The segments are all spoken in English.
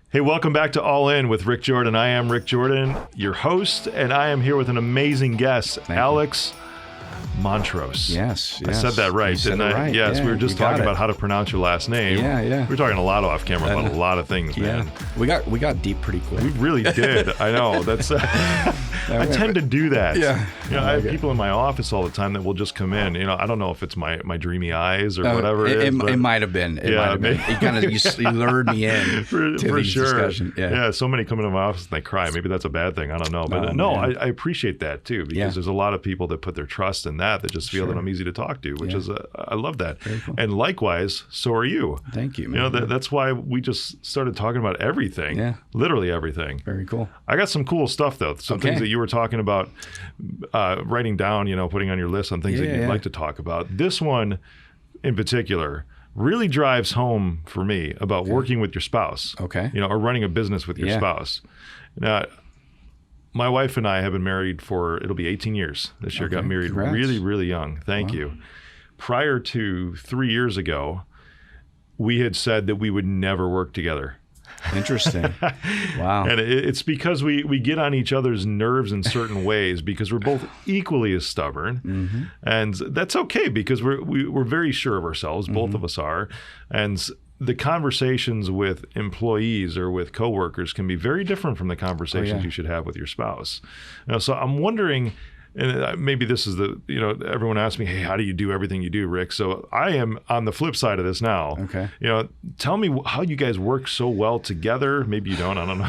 Hey, welcome back to All In with Rick Jordan. I am Rick Jordan, your host, and I am here with an amazing guest, Alex Mont-Ros. Yes. I said that right, didn't I? Right. Yes, yeah, we were just talking about how to pronounce your last name. Yeah. We were talking a lot off camera about a lot of things, man. We got deep pretty quick. We really did. I know. That's. I tend to do that. Yeah. I have people in my office all the time that will just come in. I don't know if it's my dreamy eyes or whatever it is. It might have been. It might have been. You kind of you lured me in for sure. Discussion. Yeah. So many come into my office and they cry. Maybe that's a bad thing. I don't know. But I appreciate that too, because there's a lot of people that put their trust in that just feel that I'm easy to talk to, which is I love that. Very cool. And likewise, so are you. Thank you, man. That's why we just started talking about everything. Yeah. Literally everything. Very cool. I got some cool stuff though. Some things that you were talking about, writing down, putting on your list on things that you'd like to talk about. This one in particular really drives home for me about working with your spouse. Okay. Or running a business with your spouse. Now, my wife and I have been married it'll be 18 years this year. Got married really, really young. Thank you. Prior to 3 years ago, we had said that we would never work together. Interesting. Wow. And it's because we get on each other's nerves in certain ways because we're both equally as stubborn. Mm-hmm. And that's okay because we're very sure of ourselves. Both of us are. And the conversations with employees or with coworkers can be very different from the conversations you should have with your spouse. So I'm wondering, and maybe this is everyone asks me, hey, how do you do everything you do, Rick? So I am on the flip side of this now. Okay. Tell me how you guys work so well together. Maybe you don't. I don't know.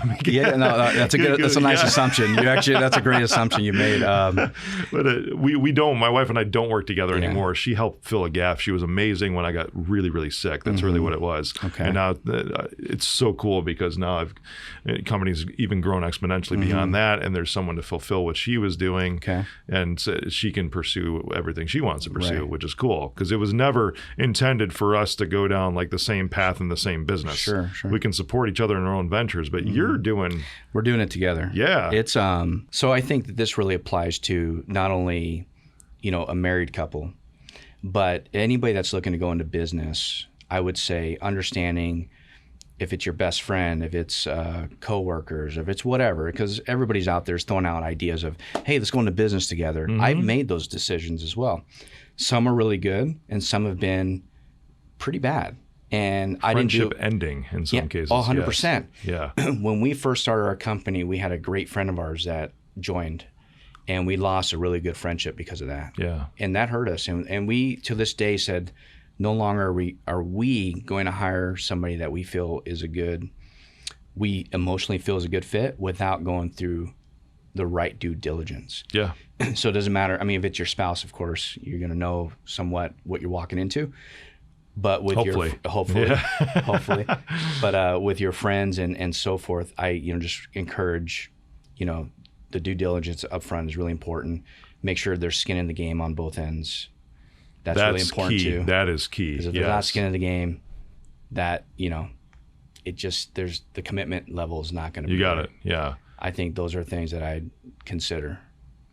That's a nice assumption. That's a great assumption you made. But we don't. My wife and I don't work together anymore. She helped fill a gap. She was amazing when I got really, really sick. That's really what it was. Okay. And now it's so cool because now company's even grown exponentially beyond that, and there's someone to fulfill what she was doing. Okay. And she can pursue everything she wants to pursue, which is cool because it was never intended for us to go down like the same path in the same business. Sure. We can support each other in our own ventures, but we're doing it together. Yeah. It's so I think that this really applies to not only, a married couple, but anybody that's looking to go into business. I would say understanding if it's your best friend, if it's coworkers, if it's whatever, because everybody's out there throwing out ideas of, hey, let's go into business together. Mm-hmm. I've made those decisions as well. Some are really good, and some have been pretty bad. And I didn't do ending in some cases. 100%. Yes. Yeah. When we first started our company, we had a great friend of ours that joined, and we lost a really good friendship because of that. Yeah. And that hurt us. And we, to this day, said, no longer are we going to hire somebody that we feel we emotionally feel is a good fit without going through the right due diligence. Yeah. So it doesn't matter. I mean, if it's your spouse, of course, you're going to know somewhat what you're walking into. But with hopefully, but with your friends and so forth, I just encourage, the due diligence up front is really important. Make sure there's skin in the game on both ends. That's really important key. too. That is key. Because if there's not skin in the game, that there's the commitment level is not going to be. You got there. it. Yeah. I think those are things that I'd consider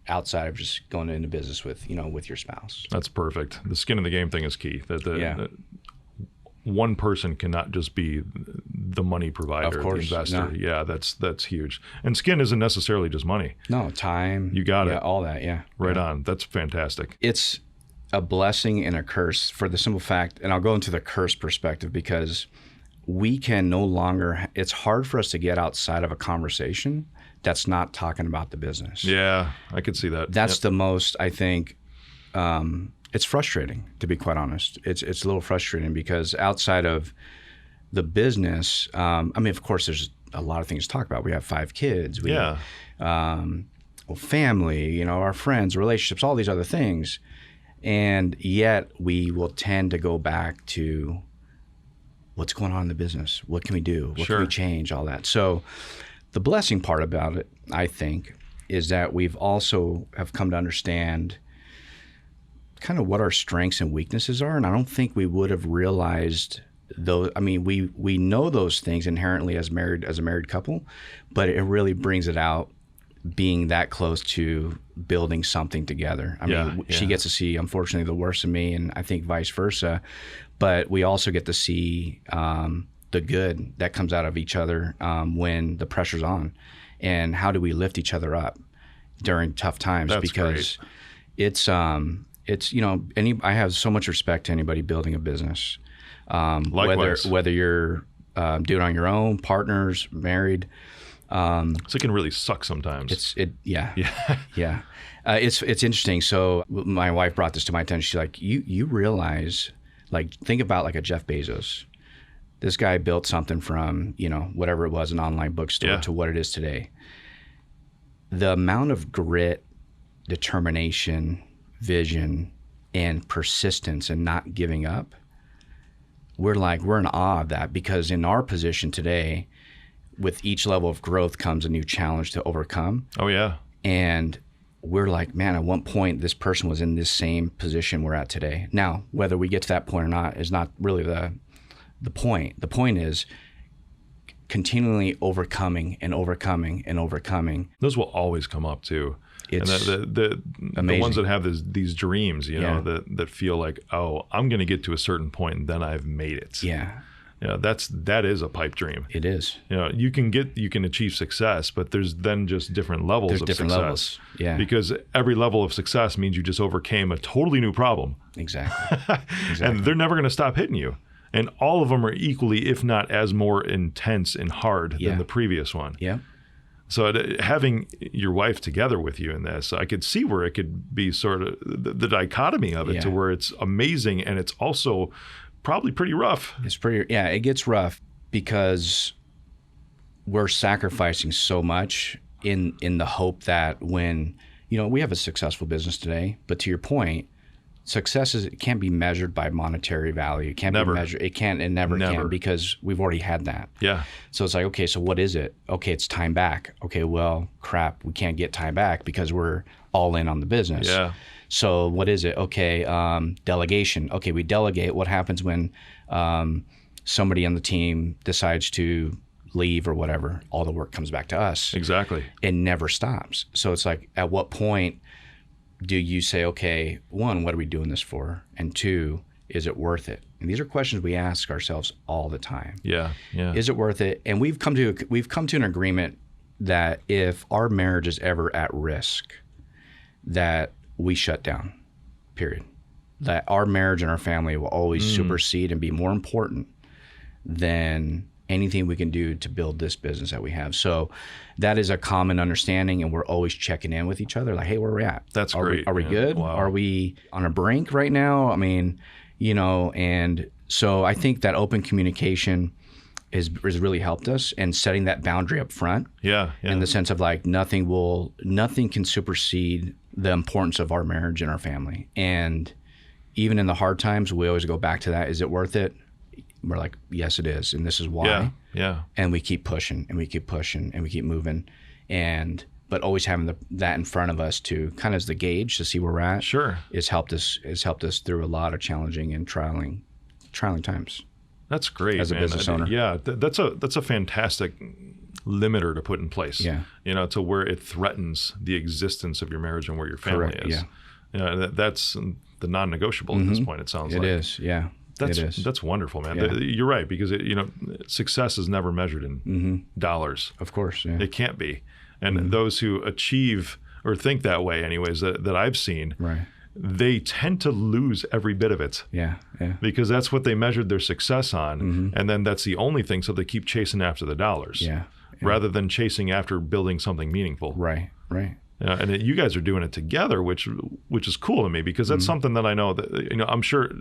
outside of just going into business with with your spouse. That's perfect. The skin in the game thing is key. That one person cannot just be the money provider, the investor. No. Yeah, that's huge. And skin isn't necessarily just money. No, time. You got it. All that. Yeah. Right on. That's fantastic. It's a blessing and a curse for the simple fact, and I'll go into the curse perspective because we can no longer, it's hard for us to get outside of a conversation that's not talking about the business. Yeah, I could see that. That's the most, I think, it's frustrating, to be quite honest. It's a little frustrating because outside of the business, of course, there's a lot of things to talk about. We have 5 kids. We have, family, our friends, relationships, all these other things. And yet we will tend to go back to what's going on in the business. What can we do? What can we change? All that. So the blessing part about it, I think, is that we've also have come to understand kind of what our strengths and weaknesses are. And I don't think we would have realized those. I mean, we know those things inherently as a married couple, but it really brings it out being that close to building something together. I mean, she gets to see, unfortunately, the worst of me, and I think vice versa. But we also get to see the the good that comes out of each other when the pressure's on, and how do we lift each other up during tough times? That's because great. it's I have so much respect to anybody building a business. Likewise. Whether you're doing it on your own, partners, married. So it can really suck sometimes. Yeah. Yeah. It's interesting. So my wife brought this to my attention. She's like, you realize, like, think about like a Jeff Bezos. This guy built something from, whatever it was, an online bookstore to what it is today. The amount of grit, determination, vision, and persistence and not giving up, we're in awe of that, because in our position today, with each level of growth comes a new challenge to overcome. Oh, yeah. And we're like, man, at one point, this person was in this same position we're at today. Now, whether we get to that point or not is not really the point. The point is continually overcoming and overcoming and overcoming. Those will always come up too. It's the ones that have these dreams, that feel like, oh, I'm going to get to a certain point and then I've made it. Yeah. That is a pipe dream. It is. You can achieve success, but there's then just different levels of success. Levels. Yeah. Because every level of success means you just overcame a totally new problem. Exactly. And they're never going to stop hitting you. And all of them are equally, if not as more intense and hard than the previous one. Yeah. So having your wife together with you in this, I could see where it could be sort of the dichotomy of it, to where it's amazing and it's also probably pretty rough. It gets rough because we're sacrificing so much in the hope that when, we have a successful business today, but to your point, success it can't be measured by monetary value. It can't be measured. It never can, because we've already had that. Yeah. So it's like, okay, so what is it? Okay, it's time back. Okay, well, crap, we can't get time back because we're all in on the business. Yeah. So what is it? Okay, delegation. Okay, we delegate. What happens when somebody on the team decides to leave or whatever? All the work comes back to us. Exactly. It never stops. So it's like, at what point do you say, okay, one, what are we doing this for? And two, is it worth it? And these are questions we ask ourselves all the time. Yeah. Is it worth it? And we've come to an agreement that if our marriage is ever at risk, that we shut down, period. That our marriage and our family will always supersede and be more important than anything we can do to build this business that we have. So that is a common understanding, and we're always checking in with each other, like, hey, where are we at? That's great. Are we good? Wow. Are we on a brink right now? I mean, and so I think that open communication has really helped us, and setting that boundary up front. Yeah. In the sense of like, nothing can supersede the importance of our marriage and our family. And even in the hard times, we always go back to that. Is it worth it? We're like, yes, it is. And this is why. Yeah. And we keep pushing and we keep pushing and we keep moving. But always having that in front of us to kind of as the gauge to see where we're at. Sure. Has helped us through a lot of challenging and trialing times. That's great. As a business owner. Yeah. That's a fantastic limiter to put in place. Yeah. To where it threatens the existence of your marriage and where your family Correct. is. Yeah. That's the non-negotiable at this point, it sounds like. It is, yeah. That's wonderful, man. Yeah. You're right, because success is never measured in dollars. Of course, yeah. It can't be. And those who achieve or think that way, anyways, that I've seen, right, they tend to lose every bit of it. Yeah. Because that's what they measured their success on, and then that's the only thing. So they keep chasing after the dollars, rather than chasing after building something meaningful. Right. And you guys are doing it together, which is cool to me, because that's something that I know that I'm sure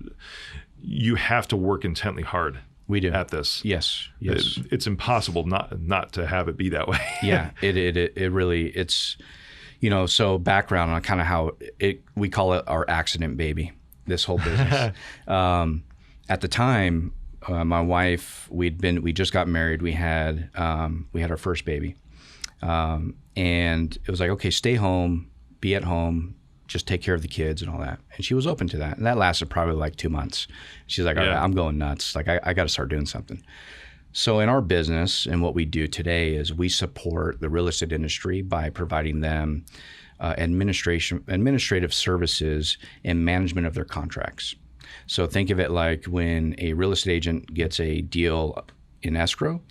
you have to work intently hard. We do at this. Yes. It's impossible not to have it be that way. Yeah. It really it's so background on kind of how we call it our accident baby. This whole business. At the time, my wife, we just got married. We had our first baby. And it was like, okay, stay home, be at home, just take care of the kids and all that. And she was open to that. And that lasted probably like 2 months. She's like, all right, I'm going nuts. Like, I got to start doing something. So in our business and what we do today is we support the real estate industry by providing them administrative services and management of their contracts. So think of it like when a real estate agent gets a deal in escrow.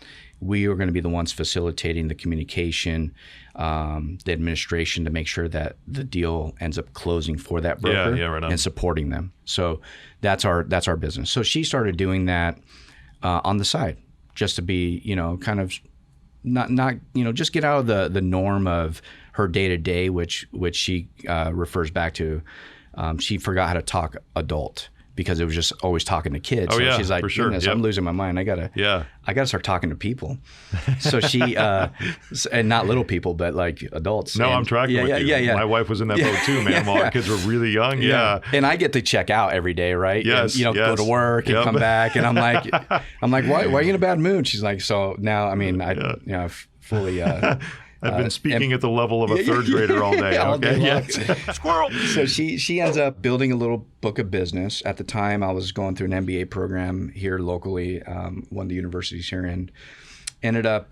We are going to be the ones facilitating the communication, the administration to make sure that the deal ends up closing for that broker right on. and supporting them. So that's our business. So she started doing that on the side, just to be, kind of not just get out of the norm of her day to day, which she refers back to. She forgot how to talk adult, because it was just always talking to kids. Oh, so yeah, she's like, for sure. Goodness, I'm losing my mind. I gotta start talking to people. So she, and not little people, but like adults. No, and, I'm tracking with you. Yeah. My wife was in that boat too, man. While our kids were really young. Yeah. And I get to check out every day, right? Yes. And, go to work and come back. And I'm like, why are you in a bad mood? She's like, so now, I mean, I've fully, I've been speaking at the level of a third grader all day. All day long. Squirrel. So she ends up building a little book of business. At the time, I was going through an MBA program here locally, one of the universities here, and ended up,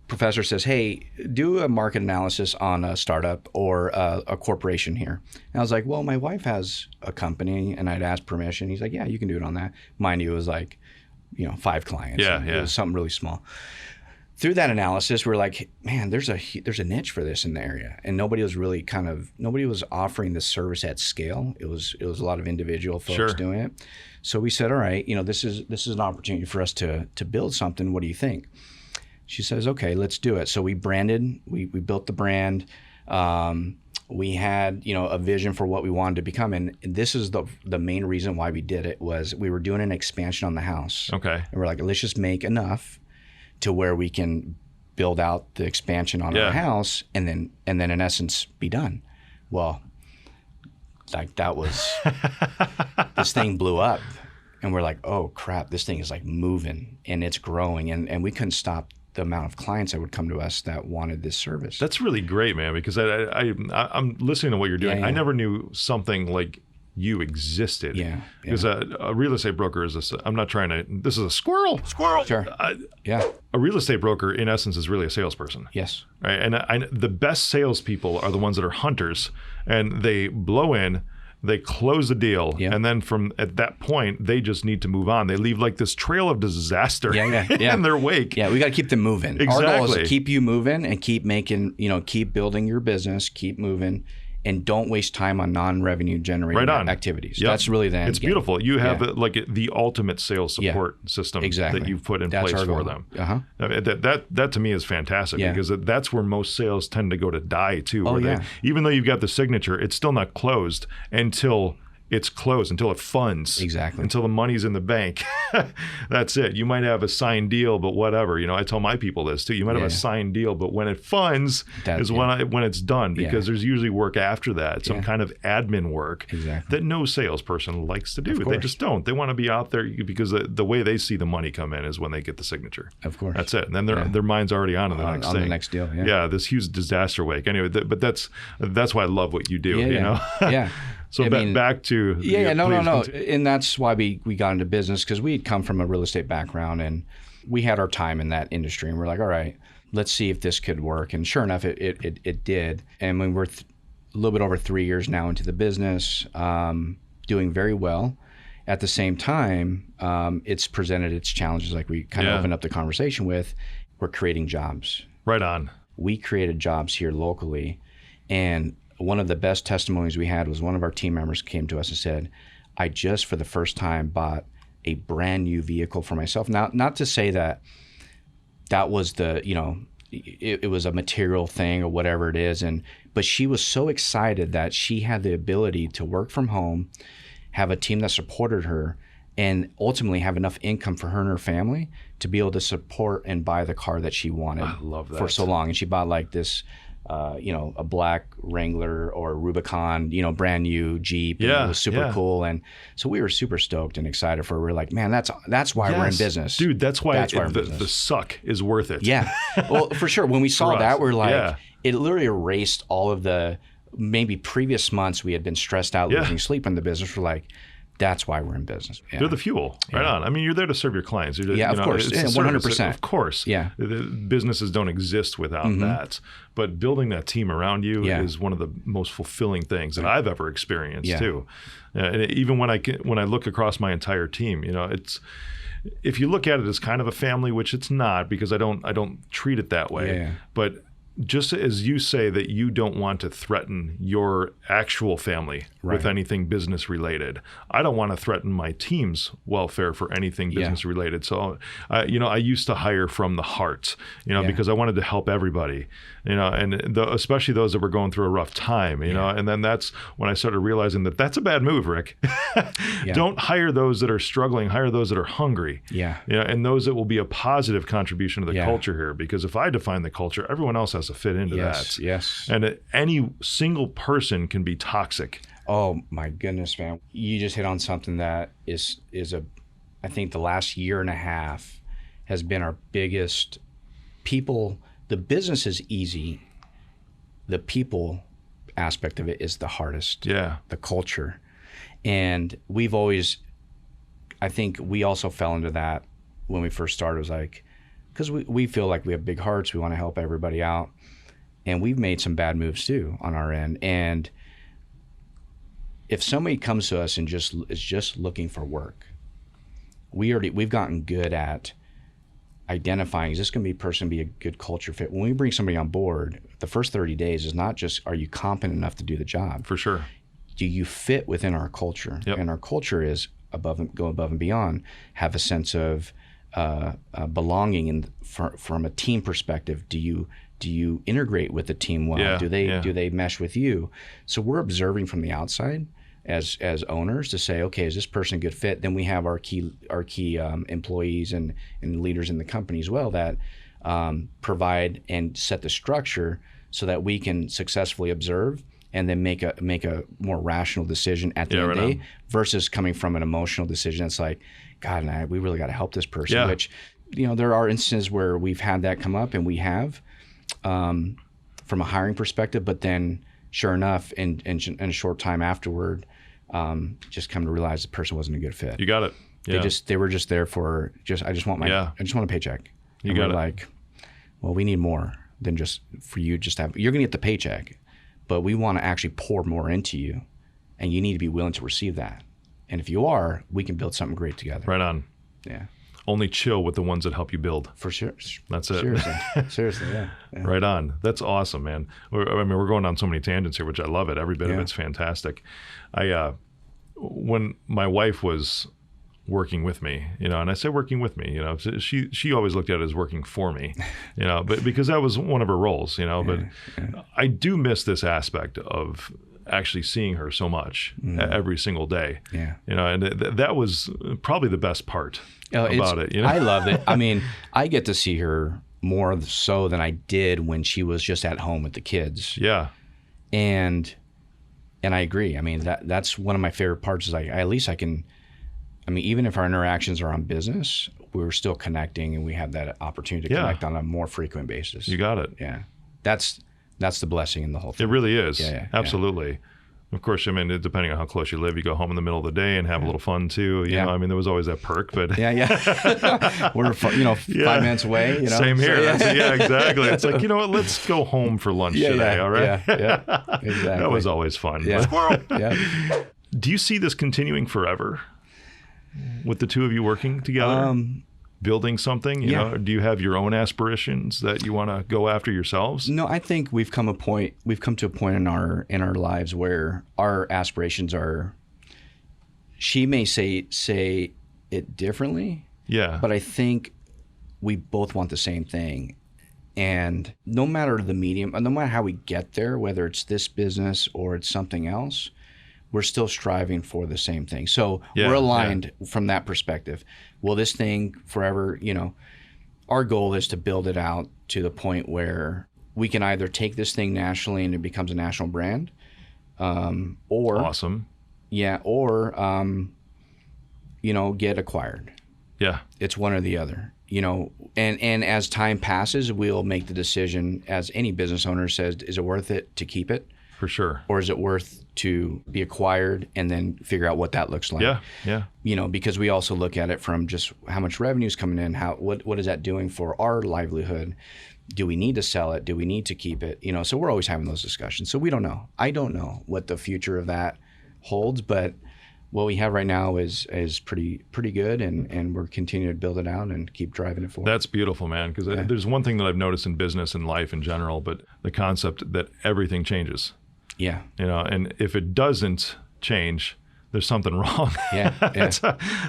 professor says, hey, do a market analysis on a startup or a corporation here. And I was like, well, my wife has a company, and I'd asked permission. He's like, yeah, you can do it on that. Mind you, it was like, 5 clients. It was something really small. Through that analysis, we're like, man, there's a niche for this in the area, and nobody was offering this service at scale. It was a lot of individual folks doing it. So we said, all right, this is an opportunity for us to build something. What do you think? She says, okay, let's do it. So we branded, we built the brand. We had a vision for what we wanted to become, and this is the main reason why we did it. Was we were doing an expansion on the house. Okay, and we're like, let's just make enough to where we can build out the expansion on our house, and then in essence be done. Well, like that was this thing blew up, and we're like, oh crap, this thing is like moving and it's growing, and we couldn't stop the amount of clients that would come to us that wanted this service. That's really great, man, because I'm listening to what you're doing. I never knew something like you existed. Because a real estate broker is this is a squirrel. Sure. A real estate broker, in essence, is really a salesperson. Yes. Right. And the best salespeople are the ones that are hunters, and they blow in, they close the deal, and then from at that point, they just need to move on. They leave like this trail of disaster in their wake. Yeah, we got to keep them moving. Exactly. Our goal is to keep you moving and keep making, keep building your business, keep moving. And don't waste time on non-revenue generating activities. Yep. That's really the end It's game. Beautiful. You have like the ultimate sales support system that you've put in place for them. That to me is fantastic, because that's where most sales tend to go to die too. Even though you've got the signature, it's still not closed until it's closed, until it funds. Exactly. Until the money's in the bank. That's it. You might have a signed deal, but whatever. I tell my people this too. You might have a signed deal, but when it funds is when it's done, because there's usually work after that, some kind of admin work that no salesperson likes to do. They just don't. They want to be out there because the way they see the money come in is when they get the signature. Of course. That's it. And then their mind's already on to the next thing. On the next deal. This huge disaster wake. Anyway, but that's why I love what you do. Yeah. So back to no. And that's why we got into business, because we had come from a real estate background, and we had our time in that industry, and we're like, all right, let's see if this could work. And sure enough, it did. And when we're a little bit over 3 years now into the business, doing very well. At the same time, it's presented its challenges, like we kind of opened up the conversation with. We're creating jobs. Right on. We created jobs here locally, and one of the best testimonies we had was one of our team members came to us and said, I just for the first time bought a brand new vehicle for myself. Now, not to say that was it was a material thing or whatever it is, but she was so excited that she had the ability to work from home, have a team that supported her, and ultimately have enough income for her and her family to be able to support and buy the car that she wanted. I love that. For so long. And she bought like this a black Wrangler or Rubicon, brand new Jeep. And it was super cool. And so we were super stoked and excited for her. We were like, man, that's why we're in business. Dude, that's why the suck is worth it. Yeah. Well, for sure. When we saw that, we're like, it literally erased all of the maybe previous months we had been stressed out, losing sleep in the business. We're like, That's why we're in business. Yeah. They're the fuel, right on. I mean, you're there to serve your clients. Of course. It's 100%. Of course. Yeah. The businesses don't exist without that. But building that team around you is one of the most fulfilling things that I've ever experienced too. And even when I look across my entire team, it's, if you look at it as kind of a family, which it's not, because I don't treat it that way. But just as you say that you don't want to threaten your actual family with anything business related, I don't want to threaten my team's welfare for anything business related. So, I used to hire from the heart, because I wanted to help everybody, and especially those that were going through a rough time, and then that's when I started realizing that that's a bad move, Rick. Don't hire those that are struggling, hire those that are hungry, and those that will be a positive contribution to the culture here, because if I define the culture, everyone else has to fit into that. And any single person can be toxic. Oh my goodness, man. You just hit on something that is I think the last year and a half has been our biggest. People, the business is easy. The people aspect of it is the hardest. The culture. And we've always, I think we also fell into that when we first started. It was like, because we feel like we have big hearts, we want to help everybody out. And we've made some bad moves too on our end. And if somebody comes to us and is just looking for work, we've gotten good at identifying, is this going to be a good culture fit? When we bring somebody on board, the first 30 days is not just, are you competent enough to do the job? For sure. Do you fit within our culture? And our culture is go above and beyond, have a sense of belonging, from a team perspective. Do you integrate with the team well? Do they mesh with you? So we're observing from the outside as owners to say, okay, is this person a good fit? Then we have our key employees and leaders in the company as well that provide and set the structure so that we can successfully observe and then make a more rational decision at the end of the day, versus coming from an emotional decision. It's like, God, we really got to help this person. Which, there are instances where we've had that come up, and we have, from a hiring perspective. But then, sure enough, in a short time afterward, just come to realize the person wasn't a good fit. You got it. They were just there for I just want a paycheck. You got it. Like, well, we need more than just for you. You're gonna get the paycheck, but we want to actually pour more into you, and you need to be willing to receive that. And if you are, we can build something great together. Right on. Yeah. Only chill with the ones that help you build. For sure. That's it. Seriously, yeah. Right on. That's awesome, man. We're going on so many tangents here, which I love it. Every bit of it's fantastic. When my wife was working with me, and I say working with me, she always looked at it as working for me, but because that was one of her roles, but I do miss this aspect of actually seeing her so much every single day. And that was probably the best part about it. I love it. I mean, I get to see her more so than I did when she was just at home with the kids. And I agree. I mean, that's one of my favorite parts, is at least I can, even if our interactions are on business, we're still connecting, and we have that opportunity to connect on a more frequent basis. You got it. Yeah. That's the blessing in the whole thing. It really is. Absolutely. Of course, depending on how close you live, you go home in the middle of the day and have a little fun too. You know, there was always that perk, but we're 5 minutes away. Same here. So, exactly. It's like, let's go home for lunch today. All right. Exactly. That was always fun. Do you see this continuing forever, with the two of you working together? Building something, do you have your own aspirations that you want to go after yourselves? No, I think we've come to a point in our lives where our aspirations are, she may say it differently. But I think we both want the same thing. And no matter the medium, no matter how we get there, whether it's this business or it's something else, we're still striving for the same thing. So we're aligned from that perspective. Will this thing forever, our goal is to build it out to the point where we can either take this thing nationally and it becomes a national brand, or awesome. Or get acquired. It's one or the other. And as time passes, we'll make the decision, as any business owner says, is it worth it to keep it? For sure. Or is it worth to be acquired and then figure out what that looks like? Yeah. Because we also look at it from just how much revenue is coming in, what is that doing for our livelihood? Do we need to sell it? Do we need to keep it? So we're always having those discussions. So we don't know. I don't know what the future of that holds, but what we have right now is pretty good, and we're continuing to build it out and keep driving it forward. That's beautiful, man, because there's one thing that I've noticed in business and life in general, but the concept that everything changes. Yeah. And if it doesn't change, there's something wrong. Yeah.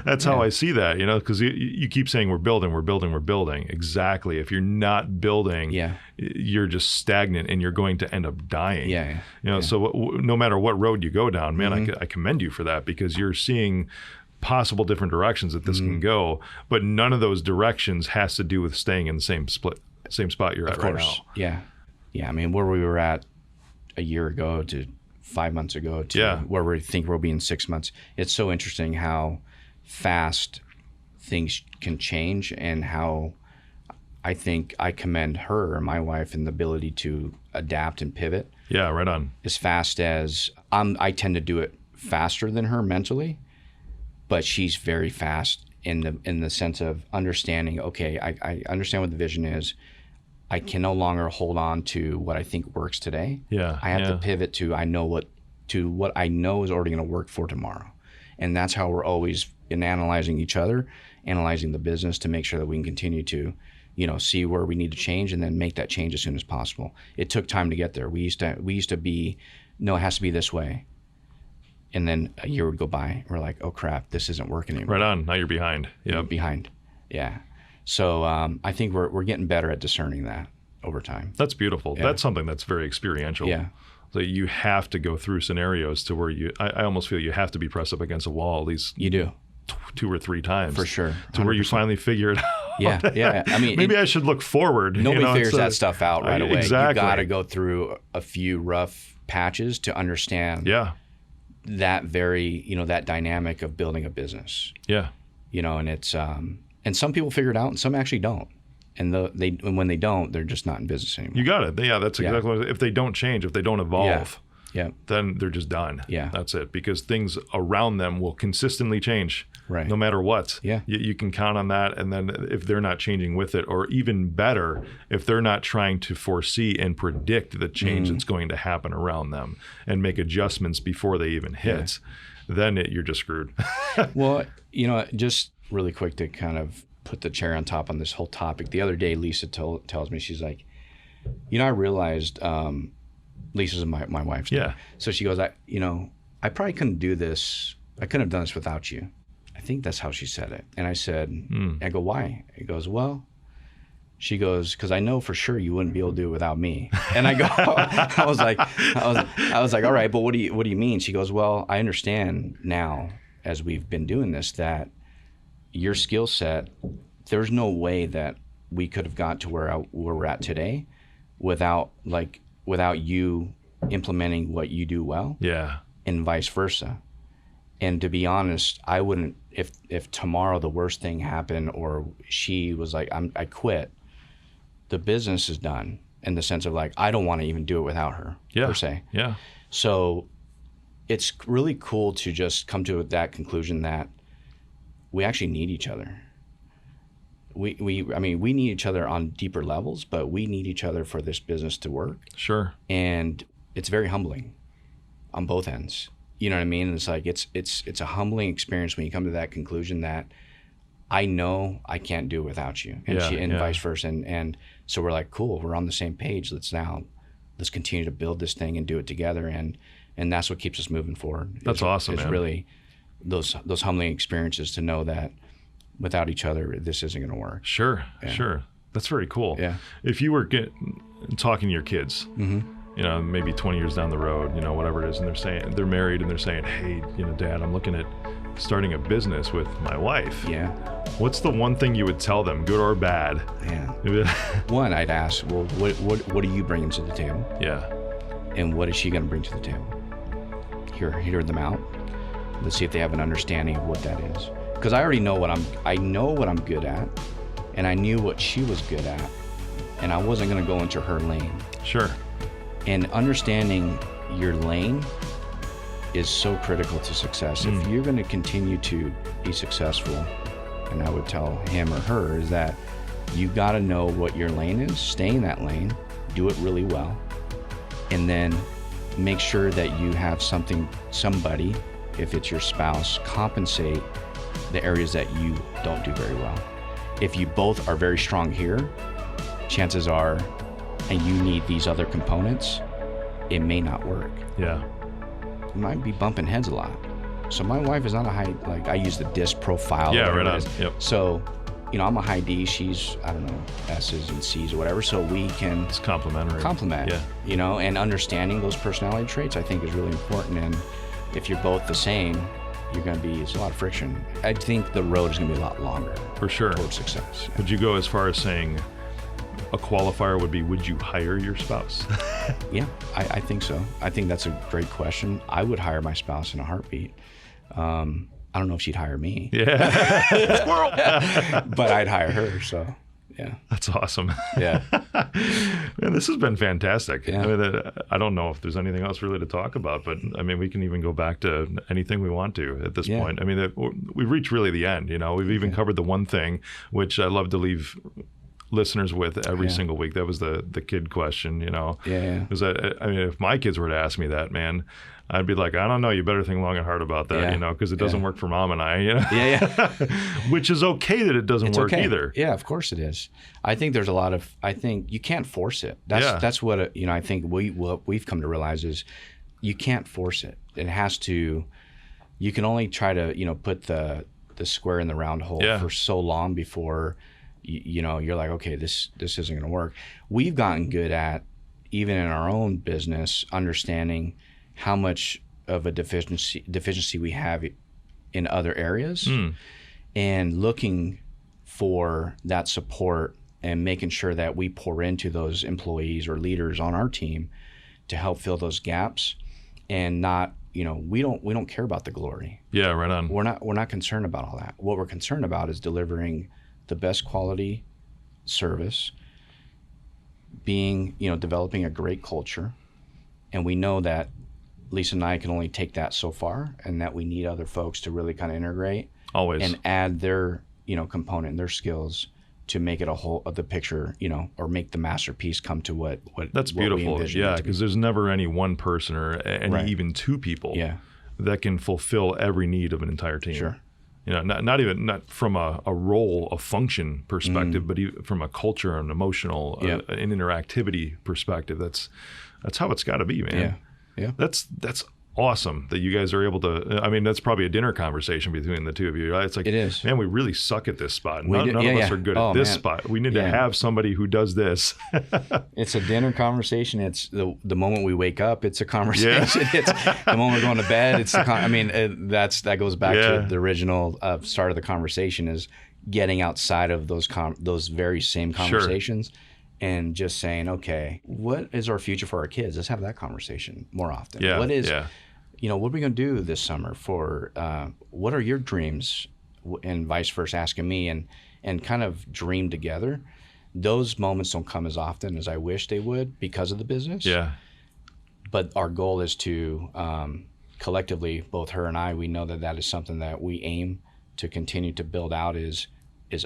That's how I see that, because you keep saying we're building. Exactly. If you're not building, you're just stagnant and you're going to end up dying. So no matter what road you go down, man, I commend you for that, because you're seeing possible different directions that this can go, but none of those directions has to do with staying in the same spot you're at right now. Yeah. I mean, where we were at a year ago to 5 months ago to where we think we'll be in 6 months. It's so interesting how fast things can change, and how I think I commend her, my wife, in the ability to adapt and pivot. Yeah, right on. As fast as I tend to do it faster than her mentally, but she's very fast in the sense of understanding, okay, I understand what the vision is. I can no longer hold on to what I think works today. I have to pivot to what I know is already going to work for tomorrow. And that's how we're always in analyzing each other, analyzing the business to make sure that we can continue to, see where we need to change and then make that change as soon as possible. It took time to get there. We used to be, no, it has to be this way. And then a year would go by and we're like, oh crap, this isn't working anymore. Right on. Now you're behind. Yeah. Behind. Yeah. So I think we're getting better at discerning that over time. That's beautiful. Yeah. That's something that's very experiential. Yeah. So you have to go through scenarios to where I almost feel you have to be pressed up against a wall at least. You do. 2 or 3 times. For sure. 100%. To where you finally figure it out. Yeah. I mean, maybe I should look forward. Nobody figures that stuff out right away. Exactly. You got to go through a few rough patches to understand that that dynamic of building a business. Yeah. And it's and some people figure it out and some actually don't. And when they don't, they're just not in business anymore. You got it. Yeah, that's exactly what it is. If they don't change, if they don't evolve, then they're just done. Yeah. That's it. Because things around them will consistently change. Right. No matter what. Yeah. You can count on that. And then if they're not changing with it, or even better, if they're not trying to foresee and predict the change that's going to happen around them and make adjustments before they even hit, then you're just screwed. Well, just really quick to kind of put the cherry on top on this whole topic. The other day, Lisa tells me, she's like, I realized, Lisa's my wife's name. So she goes, I probably couldn't do this. I couldn't have done this without you. I think that's how she said it. And I said, I go, why? He goes, well, she goes, because I know for sure you wouldn't be able to do it without me. And I go, I was like, all right, but what do you mean? She goes, well, I understand now, as we've been doing this, that your skill set, there's no way that we could have got to where we're at today without you implementing what you do well. Yeah. And vice versa. And to be honest, I wouldn't, if tomorrow the worst thing happened or she was like, I quit, the business is done, in the sense of I don't want to even do it without her, per se. Yeah. So it's really cool to just come to that conclusion that we actually need each other. We need each other on deeper levels, but we need each other for this business to work. Sure. And it's very humbling on both ends. You know what I mean? It's like it's a humbling experience when you come to that conclusion that I know I can't do it without you, and vice versa. And so we're like, cool, we're on the same page. Let's continue to build this thing and do it together. And that's what keeps us moving forward. That's awesome, man. It's really those humbling experiences to know that without each other, this isn't going to work. Sure. That's very cool. Yeah. If you were talking to your kids, maybe 20 years down the road, whatever it is, and they're married and they're saying, hey, Dad, I'm looking at starting a business with my wife. Yeah. What's the one thing you would tell them, good or bad? Yeah. One, I'd ask, well, what are you bringing to the table? Yeah. And what is she going to bring to the table? Hear them out. Let's see if they have an understanding of what that is. Because I already know what I'm good at, and I knew what she was good at, and I wasn't going to go into her lane. Sure. And understanding your lane is so critical to success. If you're going to continue to be successful, and I would tell him or her, is that you got to know what your lane is, stay in that lane, do it really well, and then make sure that you have somebody, if it's your spouse, compensate the areas that you don't do very well. If you both are very strong here, chances are, and you need these other components, it may not work. Yeah. You might be bumping heads a lot. So my wife is not a high, like I use the disc profile. Yeah, right on. Yep. So, I'm a high D, she's, I don't know, S's and C's or whatever. So we can It's complementary. Complement, yeah. And understanding those personality traits, I think, is really important. And if you're both the same, it's a lot of friction. I think the road is going to be a lot longer. For sure. Towards success. Would you go as far as saying a qualifier would be, would you hire your spouse? Yeah, I think so. I think that's a great question. I would hire my spouse in a heartbeat. I don't know if she'd hire me. Yeah. But I'd hire her, so yeah. That's awesome. Yeah. Man, this has been fantastic. Yeah. I mean, I don't know if there's anything else really to talk about, but I mean, we can even go back to anything we want to at this point. I mean, we've reached really the end. We've even covered the one thing, which I love to leave listeners with every single week. That was the kid question, Yeah. Because I mean, if my kids were to ask me that, man, I'd be like, I don't know. You better think long and hard about that, because it doesn't work for mom and I, Yeah. Which is okay that it doesn't work either. Yeah, of course it is. I think there's I think you can't force it. That's what, I think what we've come to realize is you can't force it. It has to, you can only try to, put the square in the round hole for so long before, you're like, okay, this isn't going to work. We've gotten good at, even in our own business, understanding how much of a deficiency we have in other areas, and looking for that support and making sure that we pour into those employees or leaders on our team to help fill those gaps, and not, we don't care about the glory. Yeah, right on. We're not concerned about all that. What we're concerned about is delivering the best quality service, developing a great culture, and we know that Lisa and I can only take that so far, and that we need other folks to really kind of integrate always and add their component, their skills to make it a whole of the picture, or make the masterpiece come to what that's what beautiful. Yeah, because there's never any one person or any even two people that can fulfill every need of an entire team. Sure. Not from a role, a function perspective, but even from a culture and emotional an interactivity perspective. That's how it's got to be, man. Yeah. That's awesome that you guys are able to. I mean, that's probably a dinner conversation between the two of you. Right? It's like, it is. Man, we really suck at this spot. None of us are good at this spot. We need to have somebody who does this. It's a dinner conversation. It's the moment we wake up. It's a conversation. Yeah. It's the moment we're going to bed. It's that goes back to the original start of the conversation, is getting outside of those very same conversations. Sure. And just saying, okay, what is our future for our kids? Let's have that conversation more often. Yeah. What is, what are we going to do this summer for, what are your dreams? And vice versa, asking me, and kind of dream together. Those moments don't come as often as I wish they would because of the business. Yeah. But our goal is to, collectively, both her and I, we know that is something that we aim to continue to build out is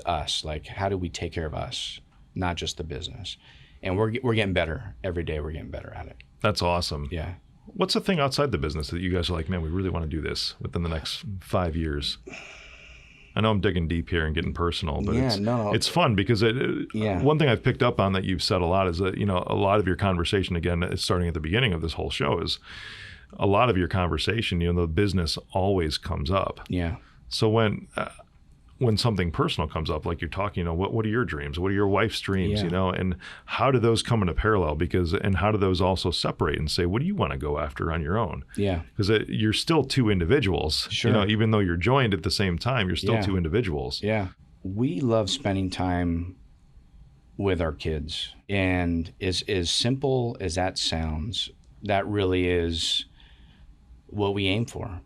us. Like, how do we take care of us? Not just the business. And we're getting better every day. We're getting better at it. That's awesome. Yeah. What's the thing outside the business that you guys are like, man, we really want to do this within the next 5 years? I know I'm digging deep here and getting personal, but it's fun because one thing I've picked up on that you've said a lot is that, a lot of your conversation, again, starting at the beginning of this whole show, is a lot of your conversation, the business always comes up. Yeah. So when something personal comes up, like you're talking, what are your dreams? What are your wife's dreams? And how do those come into parallel? And how do those also separate and say, what do you want to go after on your own? Yeah. Because you're still two individuals. Sure. Even though you're joined at the same time, you're still two individuals. Yeah. We love spending time with our kids. And as simple as that sounds, that really is what we aim for.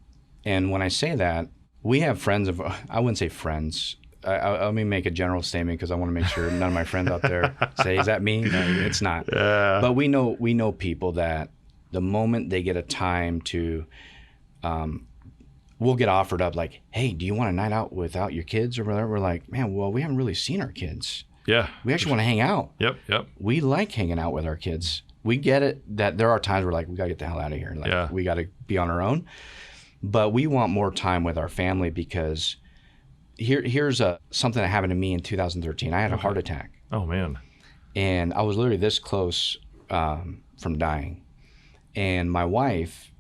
And when I say that, we have friends I wouldn't say friends. Let me make a general statement because I want to make sure none of my friends out there say, is that me? No, it's not. Yeah. But we know people that The moment they get a time to, we'll get offered up like, hey, do you want a night out without your kids or whatever? We're like, man, well, we haven't really seen our kids. Yeah. We actually want to hang out. Yep. We like hanging out with our kids. We get it that there are times where like, we got to get the hell out of here. Like, we got to be on our own. But we want more time with our family because here's something that happened to me in 2013. I had a heart attack. Oh, man. And I was literally this close from dying. And my wife,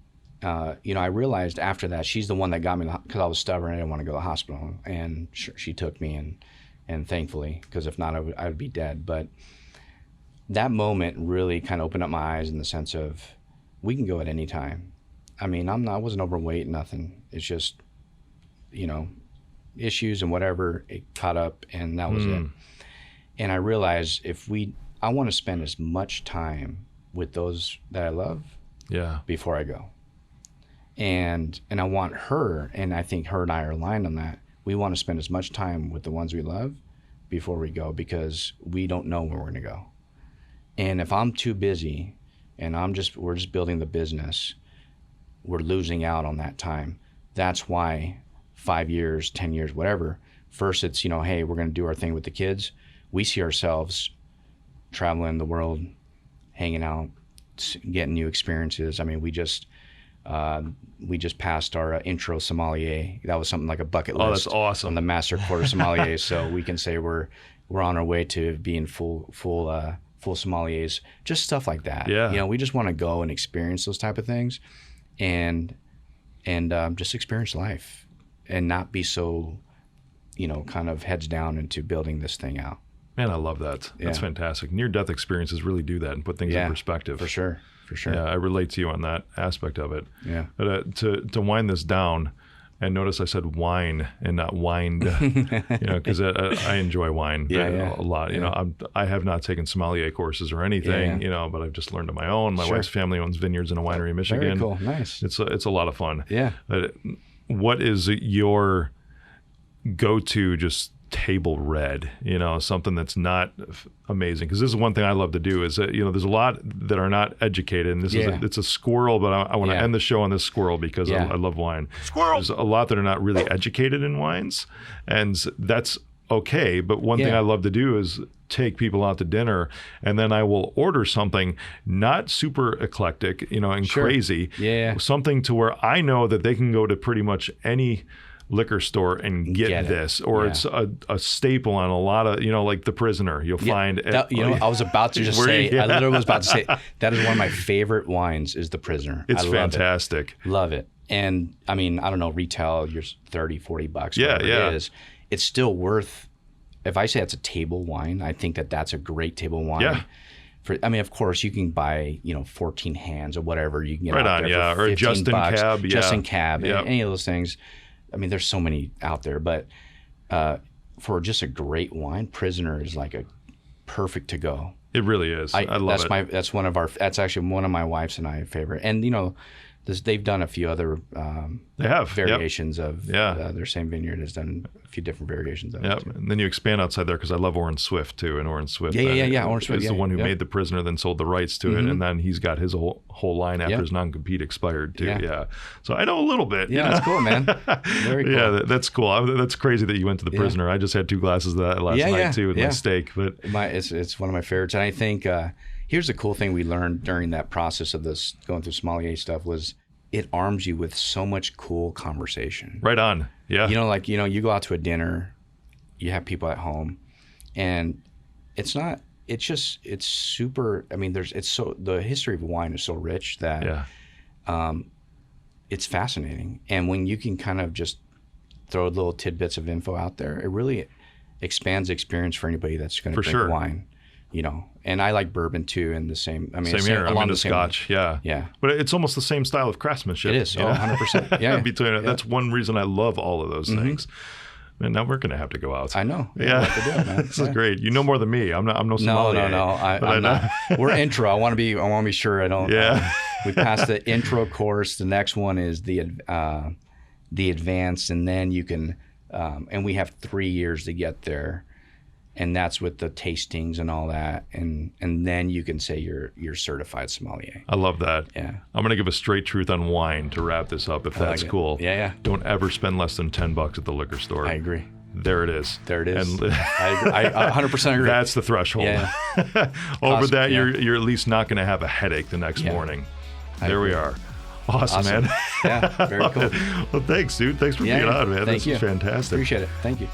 I realized after that, she's the one that got me, because I was stubborn. I didn't want to go to the hospital. And she took me, and thankfully, because if not, I would be dead. But that moment really kind of opened up my eyes in the sense of, we can go at any time. I mean, I wasn't overweight, nothing. It's just, issues and whatever, it caught up, and that was it. And I realized I want to spend as much time with those that I love before I go. And I want her, and I think her and I are aligned on that. We want to spend as much time with the ones we love before we go, because we don't know where we're going to go. And if I'm too busy and we're just building the business, we're losing out on that time. That's why 5 years, 10 years, whatever. First it's, hey, we're going to do our thing with the kids. We see ourselves traveling the world, hanging out, getting new experiences. I mean, we just passed our intro sommelier. That was something like a bucket list. Oh, that's awesome. On the master quarter sommelier. So we can say we're on our way to being full sommeliers. Just stuff like that. Yeah. We just want to go and experience those type of things, and just experience life, and not be so, kind of heads down into building this thing out. Man, I love that. That's fantastic. Near-death experiences really do that and put things in perspective. For sure. Yeah, I relate to you on that aspect of it. Yeah. But to wind this down, and notice I said wine and not wined, because I enjoy wine a lot. I have not taken sommelier courses or anything, but I've just learned on my own. My wife's family owns vineyards in a winery in Michigan. Very cool. Nice. It's a lot of fun. Yeah. But what is your go-to just table red, something that's not amazing? Because this is one thing I love to do is that, there's a lot that are not educated, and it's a squirrel, but I want to end the show on this squirrel because I love wine. Squirrel. There's a lot that are not really educated in wines, and that's okay. But one thing I love to do is take people out to dinner, and then I will order something not super eclectic, and crazy. Yeah. Something to where I know that they can go to pretty much any liquor store and get this, or it's a staple on a lot of, like The Prisoner. You'll find I was about to just say, I literally was about to say, that is one of my favorite wines is The Prisoner. It's fantastic. Love it. And I mean, I don't know, retail, you're $30-$40, whatever it is. It's still worth, if I say it's a table wine, I think that's a great table wine. Yeah. Of course, you can buy, 14 hands or whatever you can get out there for or Justin $15, Cab. Justin Cab, any of those things. I mean, there's so many out there, but for just a great wine, Prisoner is like a perfect to go. It really is. I love it. That's actually one of my wife's and I favorite. And they've done a few other variations of their same vineyard has done a few different variations of it. And then you expand outside there because I love Orin Swift too, and Orin Swift. Orin Swift is the one who made The Prisoner, then sold the rights to it, and then he's got his whole line after his non-compete expired too. Yeah. So I know a little bit. Yeah, that's cool, man. Very cool. Yeah, that's cool. That's crazy that you went to The Prisoner. I just had 2 glasses of that last night too with my steak. But it's one of my favorites, and I think here's the cool thing we learned during that process of this going through sommelier stuff was, it arms you with so much cool conversation. Right on. Yeah. You go out to a dinner, you have people at home, and it's super, the history of wine is so rich that it's fascinating. And when you can kind of just throw little tidbits of info out there, it really expands the experience for anybody that's going to drink wine. And I like bourbon too, and the same. Same here. I'm into Scotch. Yeah. But it's almost the same style of craftsmanship. It is. 100%. Yeah. That's one reason I love all of those things. Man, now we're gonna have to go out. I know. Yeah. Have to do it, man. This is great. You know more than me. I'm no sommelier. No. I'm not. We're intro. I want to be sure I don't. Yeah. We passed the intro course. The next one is the advanced, and then you can. And we have 3 years to get there. And that's with the tastings and all that, and then you can say you're certified sommelier. I love that. Yeah. I'm gonna give a straight truth on wine to wrap this up, if that's cool. Yeah. Don't ever spend less than $10 at the liquor store. I agree. There it is. There it is. And I agree. I 100% agree. That's the threshold. Yeah. Over that, you're at least not going to have a headache the next morning. There we are. Awesome, man. Yeah, very cool. Well, thanks, dude. Thanks for being on, man. Thank This is fantastic. Appreciate it. Thank you.